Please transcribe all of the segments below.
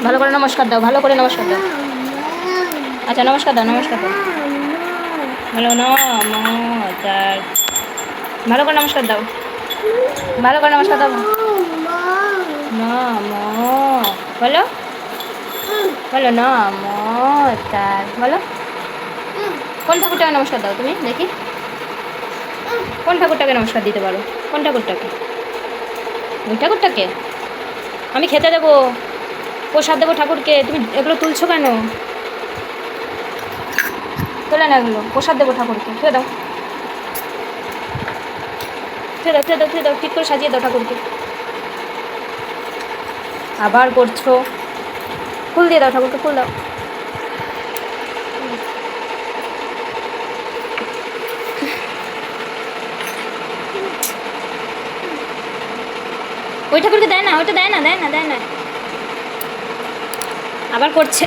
ভালো করে নমস্কার দাও, ভালো করে নমস্কার দাও। আচ্ছা নমস্কার দাও, নমস্কার দাও। ভালো নমস্কার, ভালো করে নমস্কার দাও, ভালো করে নমস্কার দাও। নম বলো, বলো নমস্কার বলো। কোন ঠাকুরটাকে নমস্কার দাও তুমি দেখি? কোন ঠাকুরটাকে নমস্কার দিতে পারো? কোন ঠাকুরটাকে? ওই ঠাকুরটাকে? আমি খেতে দেবো, প্রসাদ দেবো ঠাকুরকে, তুমি এগুলো তুলছো কেন? তোলে না এগুলো, প্রসাদ দেবো ঠাকুরকে, খেয়ে দাও, খেয়ে দাও, খেয়ে দাও, খেয়ে দাও, ঠিক করে সাজিয়ে দাও ঠাকুরকে। আবার করছো, ফুল দিয়ে দাও ঠাকুরকে, ফুল দাও। ওই ঠাকুরকে দেয় না, ওইটা দেয় না, দেয় না, দেয় না। আবার করছে।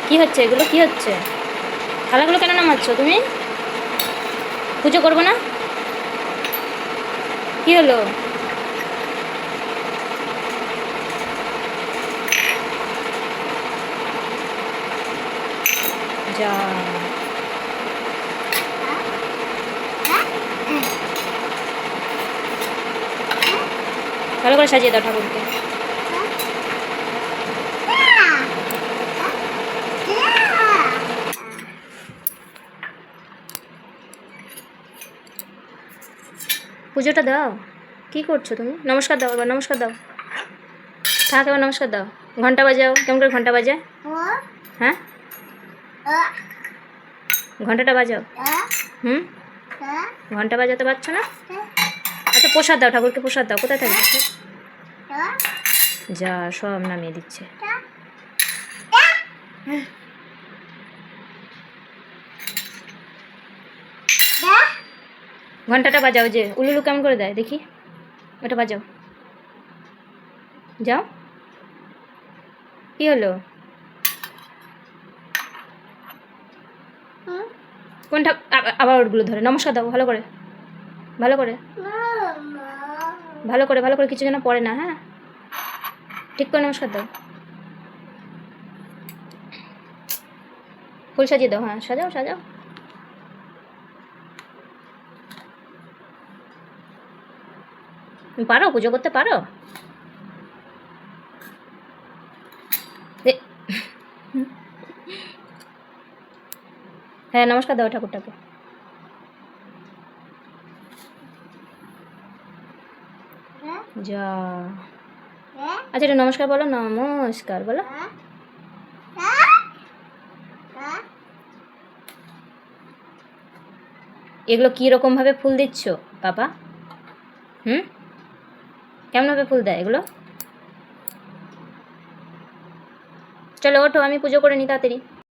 কি হচ্ছে এগুলো, কি হচ্ছে? থালাগুলো কেন নামাচ্ছ তুমি? পুজো করবো না? কি হলো? যা ভালো করে সাজিয়ে দাও ঠাকুরকে। পুজোটা দাও। কি করছো তুমি? নমস্কার দাও, এবার নমস্কার দাও। থাক, এবার নমস্কার দাও। ঘন্টা বাজাও, কেমন করে ঘন্টা বাজায়? হ্যাঁ, ঘন্টাটা বাজাও। হুম, ঘন্টা বাজাতে পারছো না? আচ্ছা প্রসাদ দাও ঠাকুরকে, প্রসাদ দাও। কোথায় থাকবে? যা সব নামিয়ে দিচ্ছে। ঘন্টাটা বাজাও, যে উলুলু কেমন করে দেয় দেখি, ওটা বাজাও। যাও। কি হলো? কোনটা? আবার ওগুলো ধরে নমস্কার দাও, ভালো করে, ভালো করে, ভালো করে, ভালো করে, কিছু যেন পড়ে না। হ্যাঁ, ঠিক করে নমস্কার দাও। ফুল সাজিয়ে দাও। হ্যাঁ সাজাও, সাজাও। তুমি পারো, পুজো করতে পারো? হ্যাঁ নমস্কার দাও ঠাকুরটাকে। যা আচ্ছা এটা নমস্কার বলো, নমস্কার বলো। এগুলো কী রকমভাবে ফুল দিচ্ছ বাবা? কেমনভাবে ফুল দেয় এগুলো? চলো ওঠো, আমি পুজো করে নিই তাড়াতাড়ি।